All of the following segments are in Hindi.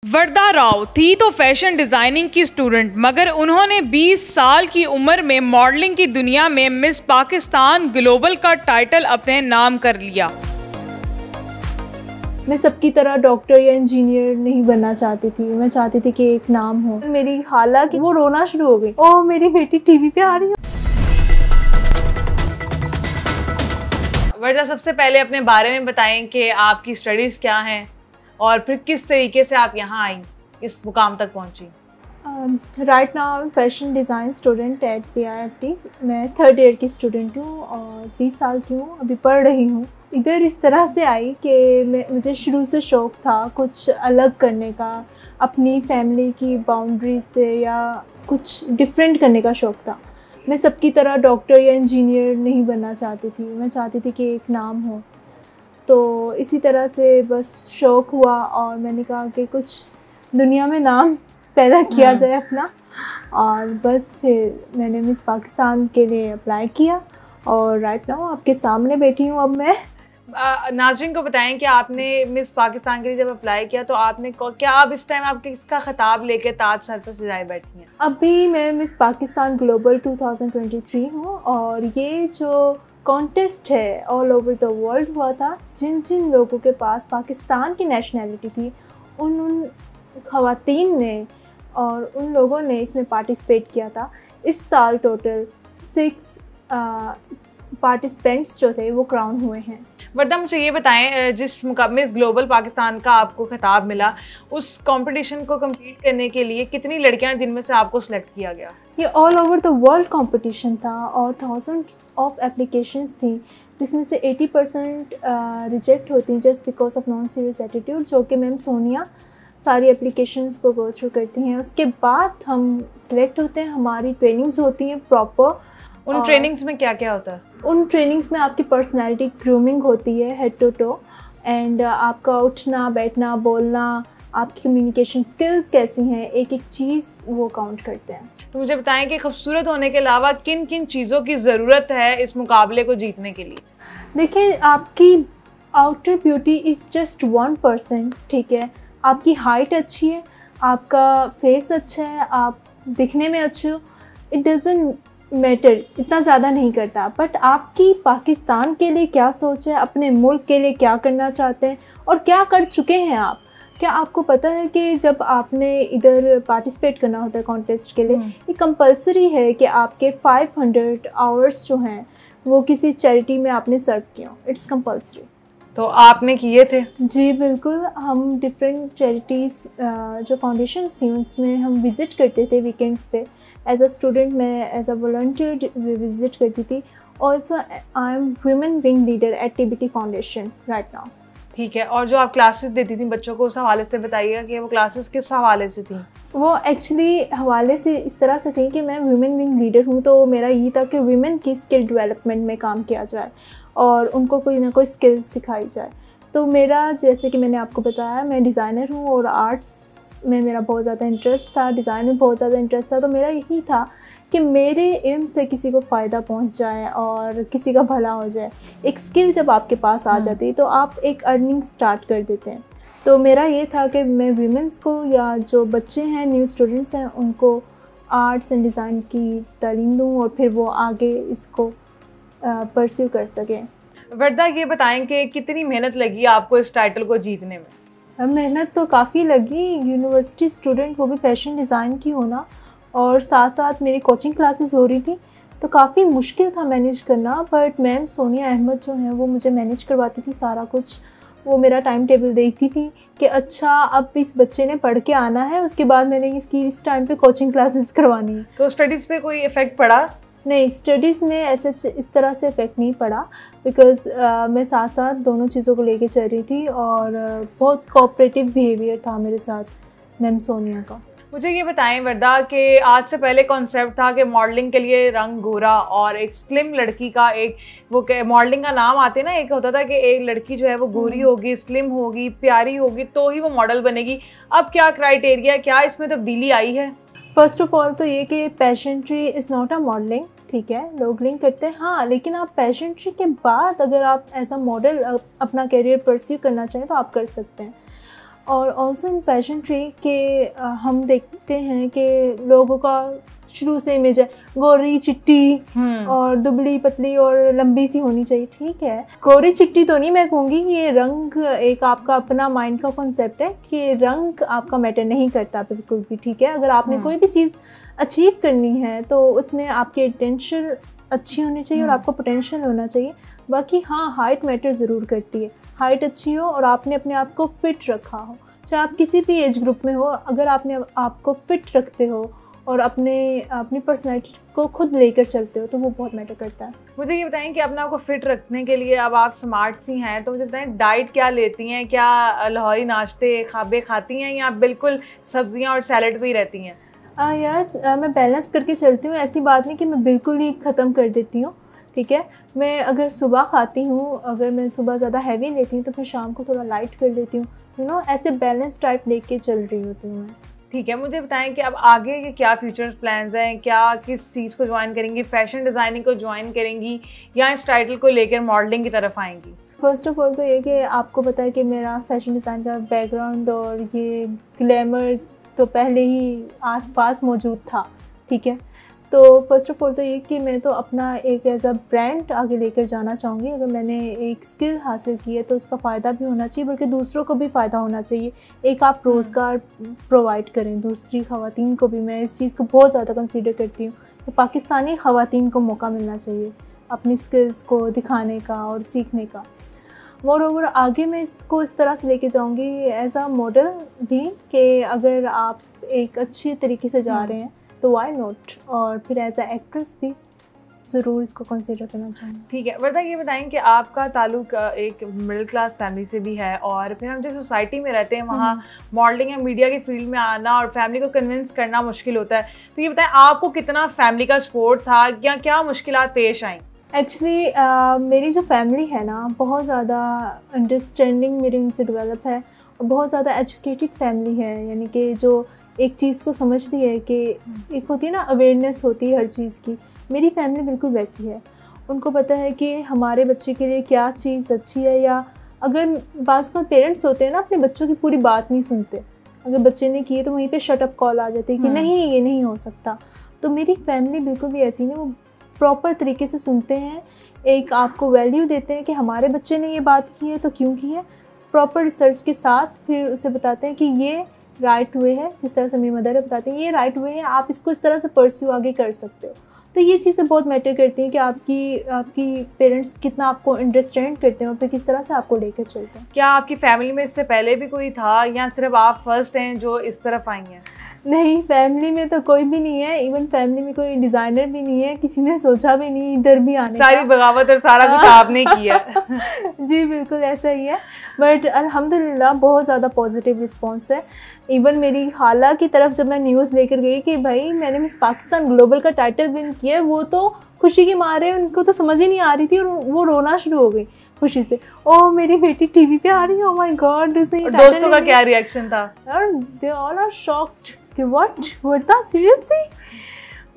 वर्दा राव थी तो फैशन डिज़ाइनिंग की स्टूडेंट, मगर उन्होंने 20 साल की उम्र में मॉडलिंग की दुनिया में मिस पाकिस्तान ग्लोबल का टाइटल अपने नाम कर लिया। मैं सबकी तरह डॉक्टर या इंजीनियर नहीं बनना चाहती थी। मैं चाहती थी कि एक नाम हो। मेरी खाला की वो रोना शुरू हो गई, ओह मेरी बेटी टीवी पे आ रही है। वर्दा, सबसे पहले अपने बारे में बताएं कि आपकी स्टडीज़ क्या हैं और फिर किस तरीके से आप यहाँ आई, इस मुकाम तक पहुँची। Right now I fashion design student at PIFT। मैं 3rd ईयर की स्टूडेंट हूँ और 20 साल की हूँ, अभी पढ़ रही हूँ। इधर इस तरह से आई कि मुझे शुरू से शौक़ था कुछ अलग करने का, अपनी फैमिली की बाउंड्री से या कुछ डिफरेंट करने का शौक़ था। मैं सबकी तरह डॉक्टर या इंजीनियर नहीं बनना चाहती थी। मैं चाहती थी कि एक नाम हो। तो इसी तरह से बस शौक़ हुआ और मैंने कहा कि कुछ दुनिया में नाम पैदा किया जाए अपना, और बस फिर मैंने मिस पाकिस्तान के लिए अप्लाई किया और राइट नाउ आपके सामने बैठी हूँ। अब मैं नाज़रीन को बताएं कि आपने मिस पाकिस्तान के लिए जब अप्लाई किया तो आपने क्या, अब इस टाइम आप किसका खिताब लेके ताज सर पर सजाए बैठी हैं? अभी मैं मिस पाकिस्तान ग्लोबल 2023 हूँ और ये जो कॉन्टेस्ट है ऑल ओवर द वर्ल्ड हुआ था। जिन जिन लोगों के पास पाकिस्तान की नेशनैलिटी थी उन ख़वातीन ने और उन लोगों ने इसमें पार्टिसिपेट किया था। इस साल टोटल 6 पार्टिसिपेंट्स जो थे वो क्राउन हुए हैं। वर्दा, मुझे ये बताएं, जिस मिस ग्लोबल पाकिस्तान का आपको खिताब मिला, उस कंपटीशन को कम्पीट करने के लिए कितनी लड़कियां जिनमें से आपको सिलेक्ट किया गया? ये all over the world competition था और थाउजेंड्स ऑफ एप्लीकेशंस थी, जिसमें से 80% रिजेक्ट होती just because of non serious attitude, जो कि मैम सोनिया सारी एप्लीकेशंस को गो थ्रू करती हैं। उसके बाद हम सिलेक्ट होते हैं, हमारी ट्रेनिंग्स होती हैं प्रॉपर। उन ट्रेनिंग्स में क्या क्या होता है? उन ट्रेनिंग्स में आपकी पर्सनैलिटी ग्रूमिंग होती है हेड टू टो, एंड आपका उठना बैठना बोलना, आपकी कम्युनिकेशन स्किल्स कैसी हैं, एक एक चीज़ वो काउंट करते हैं। तो मुझे बताएं कि खूबसूरत होने के अलावा किन किन चीज़ों की ज़रूरत है इस मुकाबले को जीतने के लिए? देखिए, आपकी आउटर ब्यूटी इज़ जस्ट 1%, ठीक है। आपकी हाइट अच्छी है, आपका फेस अच्छा है, आप दिखने में अच्छे हो, इट डज़न्ट मैटर, इतना ज़्यादा नहीं करता। बट आपकी पाकिस्तान के लिए क्या सोच है, अपने मुल्क के लिए क्या करना चाहते हैं और क्या कर चुके हैं आप। क्या आपको पता है कि जब आपने इधर पार्टिसिपेट करना होता है कॉन्टेस्ट के लिए, ये कंपलसरी है कि आपके 500 आवर्स जो हैं वो किसी चैरिटी में आपने सर्व किया, इट्स कंपलसरी। तो आपने किए थे? जी बिल्कुल, हम डिफरेंट चैरिटीज़ जो फाउंडेशंस थी उसमें हम विज़िट करते थे वीकेंड्स पे। एज अ स्टूडेंट मैं एज अ वॉलंटियर विज़िट करती थी। Also I am women wing leader at TBT foundation right now. ठीक है, और जो आप क्लासेस देती थी बच्चों को, उस हवाले से बताइएगा कि वो क्लासेस किस हवाले से थी? वो एक्चुअली हवाले से इस तरह से थी कि मैं वुमेन विंग लीडर हूँ, तो मेरा ये था कि वुमेन की स्किल डेवलपमेंट में काम किया जाए और उनको कोई ना कोई स्किल सिखाई जाए। तो मेरा, जैसे कि मैंने आपको बताया, मैं डिज़ाइनर हूँ और आर्ट्स में मेरा बहुत ज़्यादा इंटरेस्ट था, डिज़ाइन में बहुत ज़्यादा इंटरेस्ट था। तो मेरा यही था कि मेरे इल्म से किसी को फ़ायदा पहुंच जाए और किसी का भला हो जाए। एक स्किल जब आपके पास आ जाती है तो आप एक अर्निंग स्टार्ट कर देते हैं। तो मेरा ये था कि मैं वीमेंस को या जो बच्चे हैं, न्यू स्टूडेंट्स हैं, उनको आर्ट्स एंड डिज़ाइन की तालीम दूँ और फिर वो आगे इसको परस्यू कर सकें। वर्दा, ये बताएं कि कितनी मेहनत लगी आपको इस टाइटल को जीतने में? मेहनत तो काफ़ी लगी। यूनिवर्सिटी स्टूडेंट, वो भी फ़ैशन डिज़ाइन की होना, और साथ साथ मेरी कोचिंग क्लासेस हो रही थी, तो काफ़ी मुश्किल था मैनेज करना। बट मैम सोनिया अहमद जो हैं वो मुझे मैनेज करवाती थी सारा कुछ। वो मेरा टाइम टेबल देखती थी कि अच्छा अब इस बच्चे ने पढ़ के आना है, उसके बाद मैंने इसकी इस टाइम पे कोचिंग क्लासेस करवानी है। तो स्टडीज़ पे कोई इफ़ेक्ट पड़ा? नहीं, स्टडीज़ में ऐसे इस तरह से इफ़ेक्ट नहीं पड़ा, बिकॉज़ मैं साथ साथ दोनों चीज़ों को लेके चल रही थी और बहुत कोऑपरेटिव बिहेवियर था मेरे साथ मैम सोनिया का। मुझे ये बताएं वर्दा कि आज से पहले कॉन्सेप्ट था कि मॉडलिंग के लिए रंग गोरा और एक स्लिम लड़की का, एक वो मॉडलिंग का नाम आते ना, एक होता था कि एक लड़की जो है वो गोरी होगी, स्लिम होगी, प्यारी होगी तो ही वो मॉडल बनेगी। अब क्या क्राइटेरिया, क्या इसमें तब्दीली आई है? फर्स्ट ऑफ ऑल तो ये कि पेशेंट्री इज़ नॉट अ मॉडलिंग, ठीक है, लोग लिंक करते हैं हाँ, लेकिन आप पेशेंट्री के बाद अगर आप एज अ मॉडल अपना करियर परस्यू करना चाहें तो आप कर सकते हैं। और ऑल्सो इन पेजेंट्री के हम देखते हैं कि लोगों का शुरू से इमेज है गोरी चिट्टी और दुबली पतली और लंबी सी होनी चाहिए। ठीक है, गोरी चिट्टी तो नहीं मैं कहूँगी, ये रंग एक आपका अपना माइंड का कॉन्सेप्ट है कि रंग आपका मैटर नहीं करता बिल्कुल भी। ठीक है, अगर आपने कोई भी चीज़ अचीव करनी है तो उसमें आपकी इंटेंशन अच्छी होनी चाहिए और आपका पोटेंशियल होना चाहिए। बाकी हाँ, हाइट मैटर ज़रूर करती है। हाइट अच्छी हो और आपने अपने आप को फिट रखा हो, चाहे आप किसी भी एज ग्रुप में हो, अगर आपने आपको फिट रखते हो और अपनी पर्सनैलिटी को खुद लेकर चलते हो तो वो बहुत मैटर करता है। मुझे ये बताएं कि अपने आप को फिट रखने के लिए, अब आप स्मार्ट सी हैं तो मुझे बताएं डाइट क्या लेती हैं? क्या लाहौरी नाश्ते खाबे खाती हैं या बिल्कुल सब्जियां और सैलड पे ही रहती हैं? यार मैं बैलेंस करके चलती हूँ, ऐसी बात नहीं कि मैं बिल्कुल ही ख़त्म कर देती हूँ। ठीक है, मैं अगर सुबह खाती हूँ, अगर मैं सुबह ज़्यादा हैवी लेती हूँ तो फिर शाम को थोड़ा लाइट कर लेती हूँ। ऐसे बैलेंस टाइप लेके चल रही होती हूँ मैं। ठीक है, मुझे बताएं कि अब आगे के क्या फ्यूचर प्लान्स हैं? क्या किस चीज़ को ज्वाइन करेंगी? फैशन डिज़ाइनिंग को ज्वाइन करेंगी या इस टाइटल को लेकर मॉडलिंग की तरफ आएंगी? फर्स्ट ऑफ ऑल तो ये कि आपको पता है कि मेरा फैशन डिज़ाइन का बैकग्राउंड और ये ग्लैमर तो पहले ही आसपास मौजूद था। ठीक है, तो फर्स्ट ऑफ ऑल तो ये कि मैं तो अपना एक एज अ ब्रांड आगे लेकर जाना चाहूँगी। अगर मैंने एक स्किल हासिल की है तो उसका फ़ायदा भी होना चाहिए, बल्कि दूसरों को भी फ़ायदा होना चाहिए। एक आप रोज़गार प्रोवाइड करें दूसरी ख़वातीन को भी। मैं इस चीज़ को बहुत ज़्यादा कंसीडर करती हूँ कि पाकिस्तानी ख़वातीन को मौका मिलना चाहिए अपनी स्किल्स को दिखाने का और सीखने का। मोरोवर आगे मैं इसको इस तरह से लेके जाऊँगी एज अ मॉडल भी कि अगर आप एक अच्छे तरीके से जा रहे हैं तो वाई नॉट, और फिर एज अ एक्ट्रेस भी ज़रूर इसको कंसीडर करना चाहूँगी। ठीक है, वर्दा ये बताएं कि आपका ताल्लुक एक मिडिल क्लास फैमिली से भी है और फिर हम जिस सोसाइटी में रहते हैं वहाँ मॉडलिंग या मीडिया की फील्ड में आना और फैमिली को कन्विंस करना मुश्किल होता है, तो ये बताएं आपको कितना फैमिली का सपोर्ट था या क्या मुश्किलात पेश आई? एक्चुअली मेरी जो फैमिली है ना, बहुत ज़्यादा अंडरस्टैंडिंग मेरी उनसे डेवलप है और बहुत ज़्यादा एजुकेटेड फैमिली है। यानी कि जो एक चीज़ को समझती है कि एक होती है ना अवेयरनेस होती है हर चीज़ की, मेरी फैमिली बिल्कुल वैसी है। उनको पता है कि हमारे बच्चे के लिए क्या चीज़ अच्छी है, या अगर बाज़ का पेरेंट्स होते हैं ना अपने बच्चों की पूरी बात नहीं सुनते, अगर बच्चे ने किए तो वहीं पे शट अप कॉल आ जाती है कि नहीं ये नहीं हो सकता। तो मेरी फैमिली बिल्कुल भी ऐसी नहीं, वो प्रॉपर तरीके से सुनते हैं, एक आपको वैल्यू देते हैं कि हमारे बच्चे ने ये बात की है तो क्यों की है, प्रॉपर रिसर्च के साथ फिर उसे बताते हैं कि ये राइट वे है। जिस तरह से मेरी मदर बताती हैं ये राइट वे है, आप इसको इस तरह से परस्यू आगे कर सकते हो। तो ये चीज़ें बहुत मैटर करती हैं कि आपकी पेरेंट्स कितना आपको अंडरस्टैंड करते हैं और फिर किस तरह से आपको लेकर चलते हैं। क्या आपकी फैमिली में इससे पहले भी कोई था या सिर्फ आप फर्स्ट हैं जो इस तरफ आई हैं? नहीं, फैमिली में तो कोई भी नहीं है, इवन फैमिली में कोई डिज़ाइनर भी नहीं है, किसी ने सोचा भी नहीं इधर भी आने सारी बगावत और सारा कुछ आपने किया। जी बिल्कुल ऐसा ही है, बट अल्हम्दुलिल्लाह बहुत ज़्यादा पॉजिटिव रिस्पांस है। इवन मेरी खाला की तरफ जब मैं न्यूज़ लेकर गई कि भाई मैंने मिस पाकिस्तान ग्लोबल का टाइटल विन किया है, वो तो खुशी के मारे उनको तो समझ ही नहीं आ रही थी और वो रोना शुरू हो गई खुशी से। ओ मेरी बेटी टीवी पे आ रही है, ओ माय गॉड। दोस्तों का क्या रिएक्शन था? दे ऑल आर शॉक्ड कि व्हाट था सीरियसली,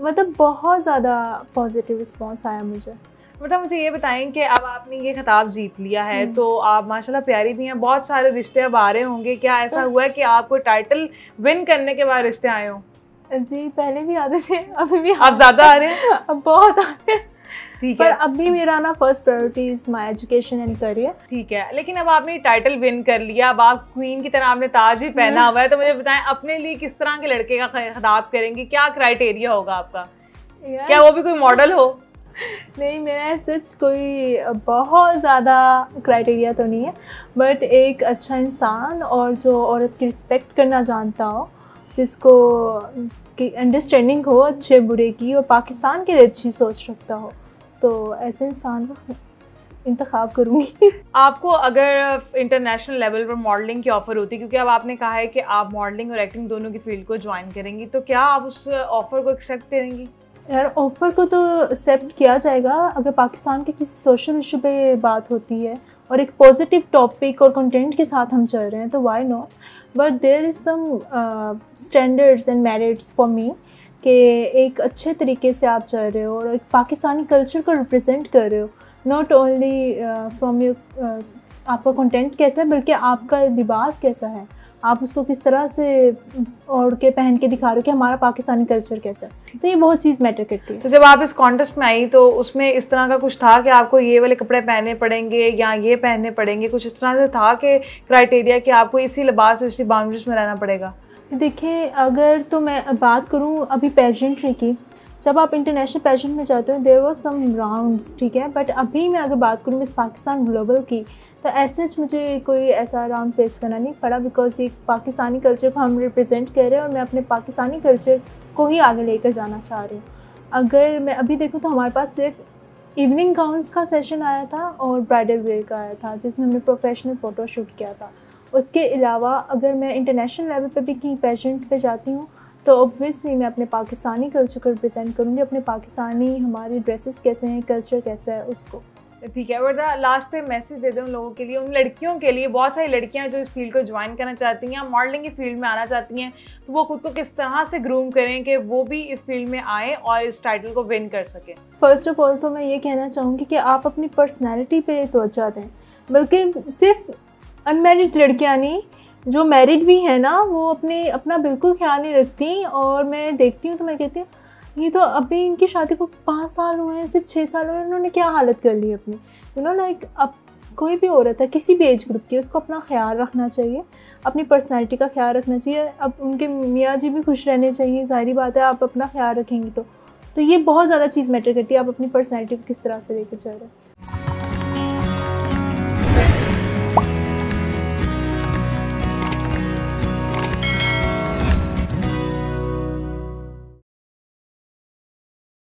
मतलब बहुत ज़्यादा पॉजिटिव रिस्पांस आया मुझे। मतलब मुझे ये बताएं कि अब आपने ये खिताब जीत लिया है तो आप माशाल्लाह प्यारी भी हैं, बहुत सारे रिश्ते अब आ रहे होंगे, क्या ऐसा हुआ है कि आपको टाइटल विन करने के बाद रिश्ते आए हों? जी पहले भी आते थे, अभी भी अब ज़्यादा आ रहे हैं? अब बहुत आ रहे हैं। ठीक है, पर अभी मेरा ना first priority is my education and career. ठीक है, लेकिन अब आपने टाइटल विन कर लिया, अब आप क्वीन की तरह आपने ताज भी पहना हुआ है, तो मुझे बताएं अपने लिए किस तरह के लड़के का खिताब करेंगी, क्या क्राइटेरिया होगा आपका? क्या वो भी कोई मॉडल हो? नहीं, मेरा सच कोई बहुत ज़्यादा क्राइटेरिया तो नहीं है, बट एक अच्छा इंसान और जो औरत की रिस्पेक्ट करना जानता हो, जिसको अंडरस्टैंडिंग हो अच्छे बुरे की और पाकिस्तान के लिए अच्छी सोच रखता हो, तो ऐसे इंसान को इंतखाब करूँगी। आपको अगर इंटरनेशनल लेवल पर मॉडलिंग की ऑफ़र होती, क्योंकि अब आपने कहा है कि आप मॉडलिंग और एक्टिंग दोनों की फील्ड को ज्वाइन करेंगी, तो क्या आप उस ऑफ़र को एक्सेप्ट करेंगी? यार ऑफ़र को तो एक्सेप्ट किया जाएगा अगर पाकिस्तान के किसी सोशल इशू पे बात होती है और एक पॉजिटिव टॉपिक और कंटेंट के साथ हम चल रहे हैं, तो why not. But there is some standards and merits for me कि एक अच्छे तरीके से आप चल रहे हो और एक पाकिस्तानी कल्चर को रिप्रेजेंट कर रहे हो, नॉट ओनली फ्रॉम योर आपका कंटेंट कैसा है, बल्कि आपका लिबास कैसा है, आप उसको किस तरह से ओढ़ के पहन के दिखा रहे हो कि हमारा पाकिस्तानी कल्चर कैसा है। तो ये बहुत चीज़ मैटर करती है। तो जब आप इस कॉन्टेस्ट में आई तो उसमें इस तरह का कुछ था कि आपको ये वाले कपड़े पहनने पड़ेंगे या ये पहनने पड़ेंगे, कुछ इस तरह से था कि क्राइटेरिया कि आपको इसी लिबास और इसी बाउंड्रीज में रहना पड़ेगा? देखिए, अगर तो मैं बात करूँ अभी पेजेंट्री की, जब आप इंटरनेशनल पेजेंट में जाते हो देयर वाज सम राउंड्स, ठीक है, बट अभी मैं अगर बात करूँ मिस पाकिस्तान ग्लोबल की, तो ऐसे मुझे कोई ऐसा राउंड फेस करना नहीं पड़ा, बिकॉज ये पाकिस्तानी कल्चर को हम रिप्रेजेंट कर रहे हैं और मैं अपने पाकिस्तानी कल्चर को ही आगे लेकर जाना चाह रही हूँ। अगर मैं अभी देखूँ तो हमारे पास सिर्फ इवनिंग गाउन्स का सेशन आया था और ब्राइडल वेयर का आया था, जिसमें हमने प्रोफेशनल फ़ोटो शूट किया था। उसके अलावा अगर मैं इंटरनेशनल लेवल पे भी कहीं पेजेंट पे जाती हूँ तो ऑब्वियसली मैं अपने पाकिस्तानी कल्चर को रिप्रेजेंट करूँगी, अपने पाकिस्तानी हमारी ड्रेसेस कैसे हैं, कल्चर कैसा है उसको। ठीक है, वरना लास्ट पे मैसेज दे दें उन लोगों के लिए, उन लड़कियों के लिए, बहुत सारी लड़कियां जो इस फील्ड को ज्वाइन करना चाहती हैं, मॉडलिंग की फील्ड में आना चाहती हैं, तो वो खुद को किस तरह से ग्रूम करें कि वो भी इस फील्ड में आए और इस टाइटल को विन कर सकें? फर्स्ट ऑफ ऑल तो मैं ये कहना चाहूँगी कि आप अपनी पर्सनैलिटी पे तवज्जो दें, बल्कि सिर्फ अनमैरिड लड़कियाँ नहीं, जो मैरिड भी हैं ना, वो अपना बिल्कुल ख्याल नहीं रखती। और मैं देखती हूँ तो मैं कहती हूँ ये तो अभी इनकी शादी को 5 साल हुए हैं, सिर्फ 6 साल हुए हैं, उन्होंने क्या हालत कर ली अपनी। लाइक अब कोई भी औरत है किसी भी एज ग्रुप की, उसको अपना ख्याल रखना चाहिए, अपनी पर्सनैलिटी का ख्याल रखना चाहिए। अब उनके मियाँ जी भी खुश रहने चाहिए, ज़ाहिर बात है, आप अपना ख्याल रखेंगी तो ये बहुत ज़्यादा चीज़ मैटर करती है, आप अपनी पर्सनैलिटी को किस तरह से लेकर चल रहे हैं।